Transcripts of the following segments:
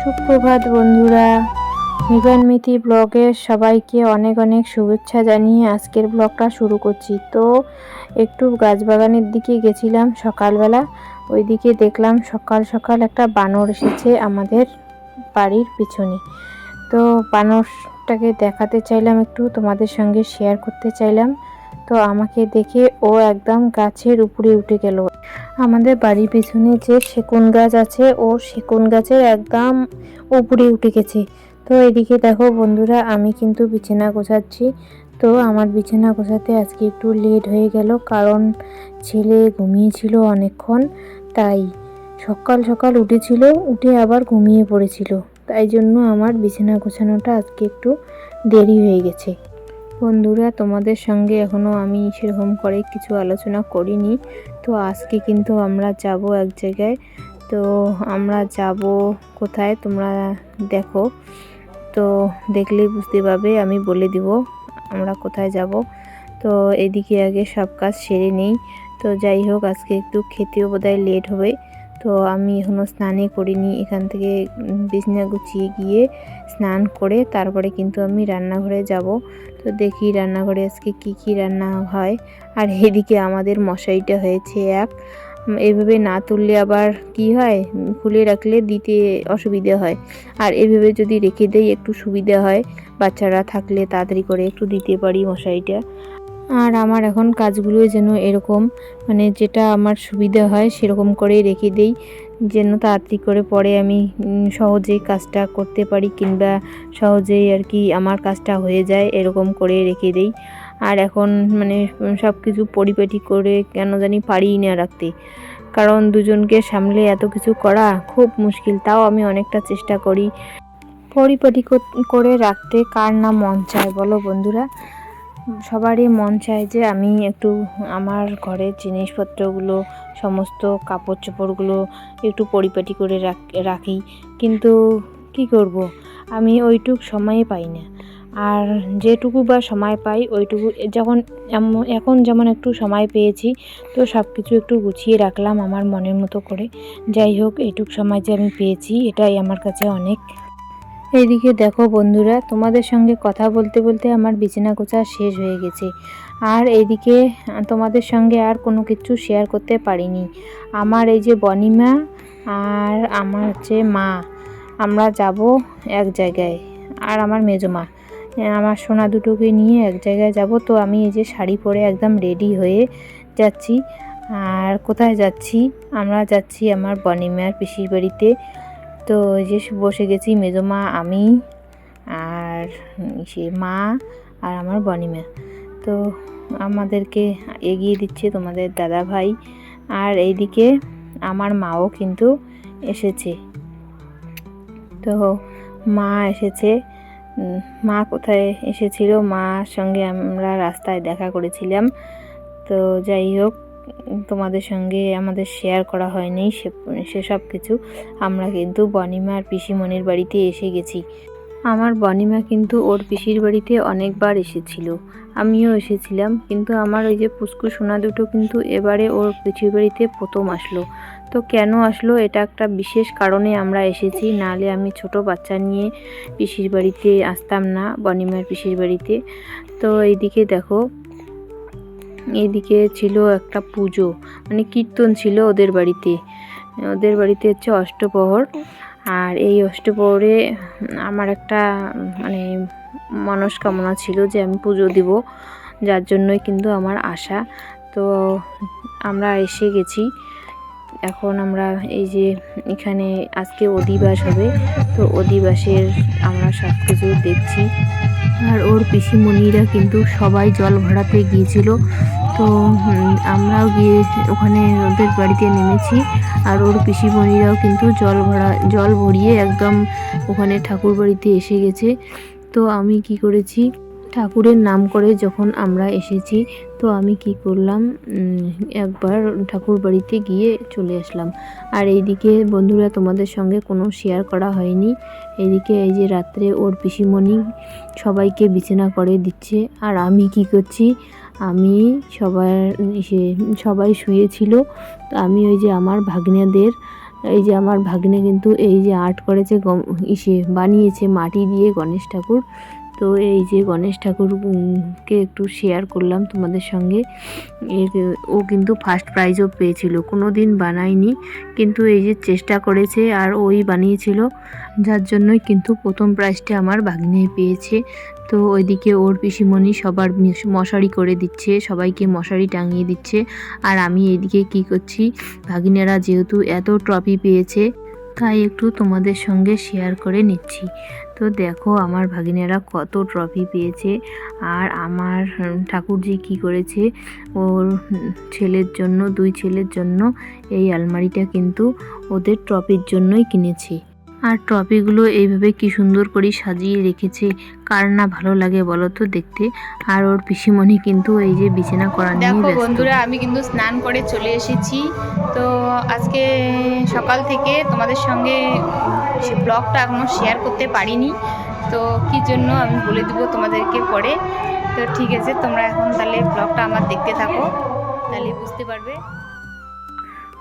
সুপ্রভাত বন্ধুরা, মিবান মিতি ব্লগের সবাইকে অনেক অনেক শুভেচ্ছা জানিয়ে আজকের ব্লগটা শুরু করছি। তো একটু গাছবাগানের দিকে গেছিলাম সকালবেলা। ওইদিকে দেখলাম সকাল সকাল একটা বানর এসেছে আমাদের বাড়ির পিছনে। তো বানরটাকে দেখাতে চাইলাম, একটু তোমাদের সঙ্গে শেয়ার করতে চাইলাম। তো আমাকে দেখে ও একদম গাছের উপরে উঠে গেল। আমাদের বাড়ির পিছনে যে সেগুন গাছ আছে, ও সেগুন গাছের একদম উপরে উঠে গেছে। তো এদিকে দেখো বন্ধুরা, আমি কিন্তু বিছানা গোছাচ্ছি। তো আমার বিছানা গোছাতে আজকে একটু লেট হয়ে গেল, কারণ ছেলে ঘুমিয়েছিল অনেকক্ষণ। তাই সকাল সকাল উঠেছিল, উঠে আবার ঘুমিয়ে পড়েছিল। তাই জন্য আমার বিছানা গোছানোটা আজকে একটু দেরি হয়ে গেছে। বন্ধুরা, তোমাদের সঙ্গে এখনও আমি সেরকম করে কিছু আলোচনা করিনি। তো আজকে কিন্তু আমরা যাব এক জায়গায়। তো আমরা যাব কোথায় তোমরা দেখো, তো দেখলেই বুঝতে পারবে, আমি বলে দিব আমরা কোথায় যাব। তো এদিকে আগে সব কাজ সেরে নেই। তো যাই হোক, আজকে একটু খেতেও বোধহয় লেট হবে। তো আমি এখনও স্নানই করিনি। এখান থেকে বিছানা গুছিয়ে গিয়ে স্নান করে তারপরে কিন্তু আমি রান্নাঘরে যাব। তো দেখি রান্নাঘরে আজকে কি রান্না হয়। আর এদিকে আমাদের মশারিটা হয়েছে এইভাবে না তুললে আবার কি হয়, খুলে রাখলে দিতে অসুবিধা হয়। আর এভাবে যদি রেখে দেই একটু সুবিধা হয়, বাচ্চারা থাকলে তাড়াতাড়ি করে একটু দিতে পারি মশারিটা। আর আমার এখন কাজগুলো যেন এরকম, মানে যেটা আমার সুবিধা হয় সেরকম করে রেখে দেই, যেন তাড়াতাড়ি করে পরে আমি সহজেই কাজটা করতে পারি, কিংবা সহজেই আর কি আমার কাজটা হয়ে যায়, এরকম করে রেখে দেই। আর এখন মানে সব কিছু পরিপাটি করে কেন জানি পারিই না রাখতে, কারণ দুজনকে সামলে এত কিছু করা খুব মুশকিল। তাও আমি অনেকটা চেষ্টা করি পরিপাটি করে রাখতে। কার না মন চায় বলো বন্ধুরা? সবারই মন চায় যে আমি একটু আমার ঘরের জিনিসপত্রগুলো, সমস্ত কাপড় চোপড়গুলো একটু পরিপাটি করে রাখি, কিন্তু কি করব, আমি ওইটুক সময়ে পাই না। আর যেটুকু বা সময় পাই ওইটুকু, এখন যেমন একটু সময় পেয়েছি, তো সব কিছু একটু গুছিয়ে রাখলাম আমার মনের মতো করে। যাই হোক, এইটুক সময় যে আমি পেয়েছি এটাই আমার কাছে অনেক। এইদিকে দেখো বন্ধুরা, তোমাদের সঙ্গে কথা বলতে বলতে আমার বিছানা গোছা শেষ হয়ে গেছে। আর এইদিকে তোমাদের সঙ্গে আর কোনো কিছু শেয়ার করতে পারিনি। আমার এই যে বনিমা আর আমার হচ্ছে মা, আমরা যাব এক জায়গায়। আর আমার মেজমা, আমার সোনা দুটোকে নিয়ে এক জায়গায় যাব। তো আমি এই যে শাড়ি পরে একদম রেডি হয়ে যাচ্ছি। আর কোথায় যাচ্ছি? আমরা যাচ্ছি আমার বনিমার পিসির বাড়িতে। তো এই যে বসে গেছি মেজমা, আমি আর সে মা আর আমার বনিমা। তো আমাদেরকে এগিয়ে দিচ্ছে তোমাদের দাদা ভাই। আর এইদিকে আমার মাও কিন্তু এসেছে। তো মা এসেছে। মা কোথায় এসেছিল, মার সঙ্গে আমরা রাস্তায় দেখা করেছিলাম। তো যাই হোক, তোমাদের সঙ্গে আমাদের শেয়ার করা হয়নি সেসব কিছু। আমরা কিন্তু বনিমার পিসিমণির বাড়িতে এসে গেছি। আমার বনিমা কিন্তু ওর পিসির বাড়িতে অনেকবার এসেছিল, আমিও এসেছিলাম, কিন্তু আমার ওই যে পুচকু সোনা দুটো কিন্তু এবারে ওর পিসির বাড়িতে প্রথম আসলো। তো কেন আসলো, এটা একটা বিশেষ কারণে আমরা এসেছি, নাহলে আমি ছোট বাচ্চা নিয়ে পিসির বাড়িতে আসতাম না, বনিমার পিসির বাড়িতে। তো এইদিকে দেখো, এইদিকে ছিল একটা পুজো, মানে কীর্তন ছিল ওদের বাড়িতে হচ্ছে অষ্টপ্রহর। আর এই অষ্টপ্রহরে আমার একটা মানে মনস্কামনা ছিল যে আমি পুজো দিব, যার জন্যই কিন্তু আমার আশা। তো আমরা এসে গেছি। এখন আমরা এই যে এখানে আজকে অধিবাস হবে, তো অধিবাসের আমরা সব কিছু দেখছি। আর ওর পিসিমণিরা কিন্তু সবাই জল ভরাতে গিয়েছিল। তো আমরাও গিয়ে ওখানে ওদের বাড়িতে নেমেছি। আর ওর পিসিমণিরাও কিন্তু জল ভরিয়ে একদম ওখানে ঠাকুর বাড়িতে এসে গেছে। তো আমি কি করেছি, ঠাকুরের নাম করে যখন আমরা এসেছি, তো আমি কি করলাম, একবার ঠাকুর বাড়িতে গিয়ে চলে আসলাম। আর এইদিকে বন্ধুরা, তোমাদের সঙ্গে কোনো শেয়ার করা হয়নি। এইদিকে এই যে রাত্রে ওর পিসিমণি সবাইকে বিছানা করে দিচ্ছে। আর আমি কি করছি, আমি সবাই শুয়েছিল, তো আমি ওই যে আমার ভাগ্নেদের এই যে আমার ভাগ্নে কিন্তু এই যে আর্ট করেছে, বানিয়েছে মাটি দিয়ে গণেশ ঠাকুর। তো এই যে গণেশ ঠাকুরকে একটু শেয়ার করলাম তোমাদের সঙ্গে। ও কিন্তু ফার্স্ট প্রাইজও পেয়েছিল, কোনো দিন বানায়নি কিন্তু এই যে চেষ্টা করেছে আর ওই বানিয়েছিল, যার জন্যই কিন্তু প্রথম প্রাইজটা আমার ভাগ্নে পেয়েছে। তো ওইদিকে ওর পিসিমণি সবার মশারি করে দিচ্ছে, সবাইকে মশারি টাঙিয়ে দিচ্ছে। আর আমি এইদিকে কি করছি, ভাগিনারা যেহেতু এত ট্রফি পেয়েছে তাই একটু তোমাদের সঙ্গে শেয়ার করে নিচ্ছি। তো দেখো আমার ভাগিনারা কত ট্রফি পেয়েছে। আর আমার ঠাকুরজি কি করেছে, ওর ছেলের জন্য, 2 ছেলের জন্য এই আলমারিটা কিন্তু ওদের ট্রফির জন্যই কিনেছে। আর ট্রফিগুলো এইভাবে কি সুন্দর করে সাজিয়ে রেখেছে, কার না ভালো লাগে বলো তো দেখতে। আর ওর পিসিমণি কিন্তু এই যে বিছানা করা নিয়ে ব্যস্ত। দেখো বন্ধুরা, আমি কিন্তু স্নান করে চলে এসেছি। তো আজকে সকাল থেকে তোমাদের সঙ্গে সে ব্লগটা এখনও শেয়ার করতে পারিনি, তো কি জন্য আমি বলে দেবো তোমাদেরকে পরে। তো ঠিক আছে, তোমরা এখন তাহলে ব্লগটা আমার দেখতে থাকো, তাহলে বুঝতে পারবে।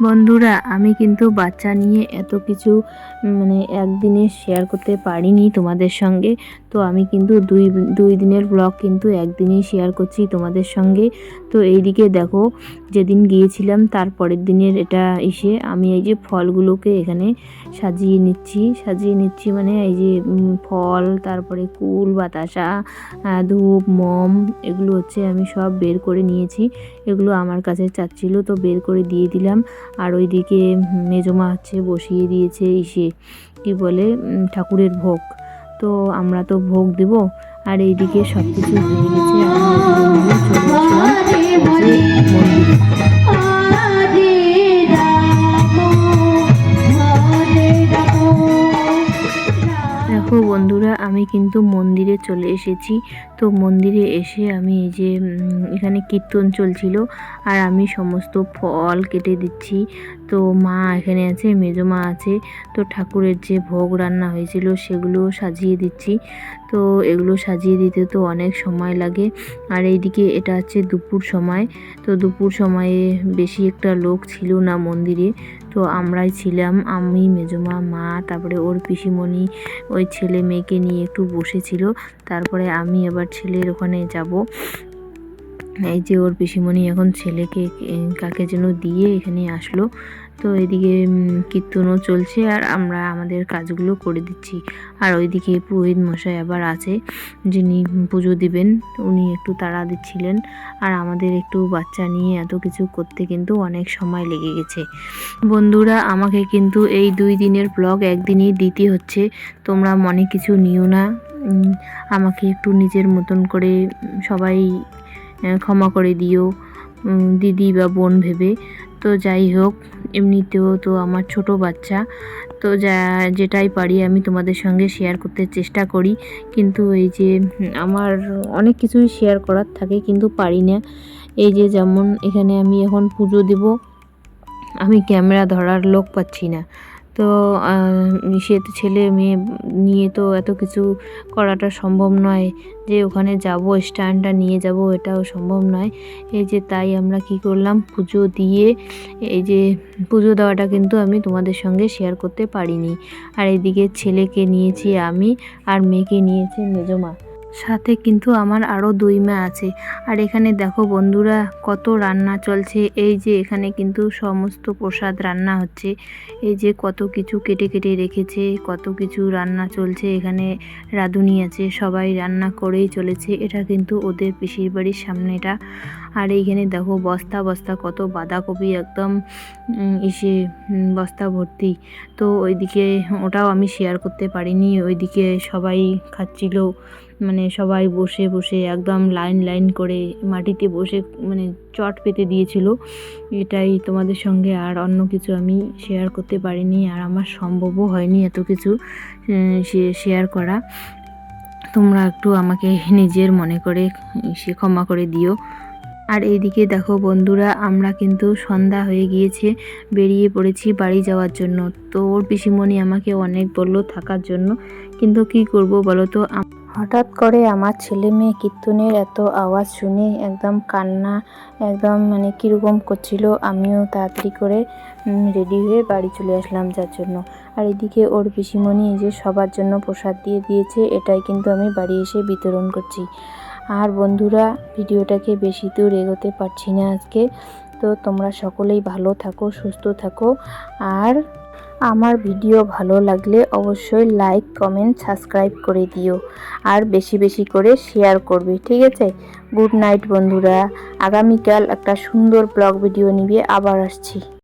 বন্ধুরা, আমি কিন্তু বাচ্চা নিয়ে এত কিছু একদিনে শেয়ার করতে পারিনি তোমাদের সঙ্গে। তো আমি কিন্তু দুই দিনের ব্লগ কিন্তু একদিনেই শেয়ার করছি তোমাদের সঙ্গে। তো এইদিকে দেখো, যেদিন গিয়েছিলাম তার পরের দিনের এটা আমি এই যে ফলগুলোকে এখানে সাজিয়ে নিচ্ছি মানে এই যে ফল, তারপরে কুল, বাতাসা, ধূপ, মম, এগুলো হচ্ছে আমি সব বের করে নিয়েছি। এগুলো আমার কাছে চাচ্ছিল তো বের করে দিয়ে দিলাম। আর ওইদিকে মেজমা হচ্ছে বসিয়ে দিয়েছে কি বলে ঠাকুরের ভোগ। তো আমরা তো ভোগ দেব। আর এইদিকে সব কিছু হয়ে গেছে, আমি এগুলো নিয়ে চলে আসলাম মন্দিরে। দেখো বন্ধুরা, আমি কিন্তু মন্দিরে চলে এসেছি। তো মন্দিরে এসে আমি এই যে এখানে কীর্তন চলছিল আর আমি সমস্ত ফল কেটে দিচ্ছি। তো মা এখানে আছে, মেজমা আছে। তো ঠাকুরের যে ভোগ রান্না হয়েছিল সেগুলো সাজিয়ে দিচ্ছি। তো এগুলো সাজিয়ে দিতে তো অনেক সময় লাগে। আর এইদিকে এটা হচ্ছে দুপুর সময়। তো দুপুর সময়ে বেশি একটা লোক ছিল না মন্দিরে, তো আমরাই ছিলাম, আমি, মেজমা, মা, তারপরে ওর পিসিমণি ওই ছেলে মেয়েকে নিয়ে একটু বসেছিল। তারপরে আমি এবার ছেলের ওখানে যাব। এই যে ওর পিসিমণি এখন ছেলেকে কাকে যেন দিয়ে এখানে আসলো। তো এদিকে কীর্তনও চলছে আর আমরা আমাদের কাজগুলো করে দিচ্ছি। আর ওইদিকে পুরোহিত মশাই আবার আছে, যিনি পুজো দিবেন, উনি একটু তাড়া দিচ্ছিলেন। আর আমাদের একটু বাচ্চা নিয়ে এত কিছু করতে কিন্তু অনেক সময় লেগে গেছে। বন্ধুরা, আমাকে কিন্তু এই 2 দিনের ব্লগ একদিনই দিতে হচ্ছে, তোমরা মনে কিছু নিও না। আমাকে একটু নিজের মতন করে সবাই ক্ষমা করে দিও, দিদি বা বোন ভেবে। তো যাই হোক, এমনিতেও তো আমার ছোট বাচ্চা, তো যেটাই পারি আমি তোমাদের সঙ্গে শেয়ার করতে চেষ্টা করি। কিন্তু এই যে আমার অনেক কিছুই শেয়ার করার থাকে কিন্তু পারি না। এই যে যেমন এখানে আমি এখন পুজো দেব, আমি ক্যামেরা ধরার লোক পাচ্ছি না। তো সে তো ছেলে মেয়ে নিয়ে তো এত কিছু করাটা সম্ভব নয়, যে ওখানে যাব স্ট্যান্ডটা নিয়ে যাব, এটাও সম্ভব নয়। এই যে তাই আমরা কি করলাম, পুজো দিয়ে, এই যে পুজো দেওয়াটা কিন্তু আমি তোমাদের সঙ্গে শেয়ার করতে পারিনি। আর এদিকে ছেলেকে নিয়েছি আমি, আর মেয়েকে নিয়েছে মেজমা, সাথে কিন্তু আমার আরও 2 মেয়ে আছে। আর এখানে দেখো বন্ধুরা, কত রান্না চলছে। এই যে এখানে কিন্তু সমস্ত প্রসাদ রান্না হচ্ছে। এই যে কত কিছু কেটে কেটে রেখেছে, কত কিছু রান্না চলছে। এখানে রাঁধুনি আছে, সবাই রান্না করেই চলেছে। এটা কিন্তু ওদের পিসির বাড়ির সামনে এটা। আর এইখানে দেখো বস্তা বস্তা কত বাঁধাকপি, একদম বস্তা ভর্তি। তো ওইদিকে ওটাও আমি শেয়ার করতে পারিনি। ওইদিকে সবাই খাচ্ছিল, সবাই বসে বসে একদম লাইন লাইন করে মাটিতে বসে চট পেতে দিয়েছিল। এটাই তোমাদের সঙ্গে, আর অন্য কিছু আমি শেয়ার করতে পারিনি, আর আমার সম্ভবও হয়নি এত কিছু শেয়ার করা। তোমরা একটু আমাকে নিজের মনে করে ক্ষমা করে দিও। আর এইদিকে দেখো বন্ধুরা, আমরা কিন্তু সন্ধ্যা হয়ে গিয়েছে, বেরিয়ে পড়েছি বাড়ি যাওয়ার জন্য। তো ওর পিসিমণি আমাকে অনেক বললো থাকার জন্য, কিন্তু কি করব বলো তো, হঠাৎ করে আমার ছেলে মেয়ে কীর্তনের এত আওয়াজ শুনে একদম কান্না, একদম মানে কীরকম করছিল। আমিও তাড়াতাড়ি করে রেডি হয়ে বাড়ি চলে আসলাম যার জন্য। আর এদিকে ওর পিসিমণি এই যে সবার জন্য প্রসাদ দিয়ে দিয়েছে, এটাই কিন্তু আমি বাড়ি এসে বিতরণ করছি। আর বন্ধুরা, ভিডিওটাকে বেশি দূর এগোতে পারছি না আজকে। তো তোমরা সকলেই ভালো থাকো, সুস্থ থাকো। আর আমার ভিডিও ভালো লাগলে অবশ্যই লাইক, কমেন্ট, সাবস্ক্রাইব করে দিও। আর বেশি বেশি করে শেয়ার করবে, ঠিক আছে? গুড নাইট বন্ধুরা। আগামীকাল একটা সুন্দর ব্লগ ভিডিও নিয়ে আবার আসছি।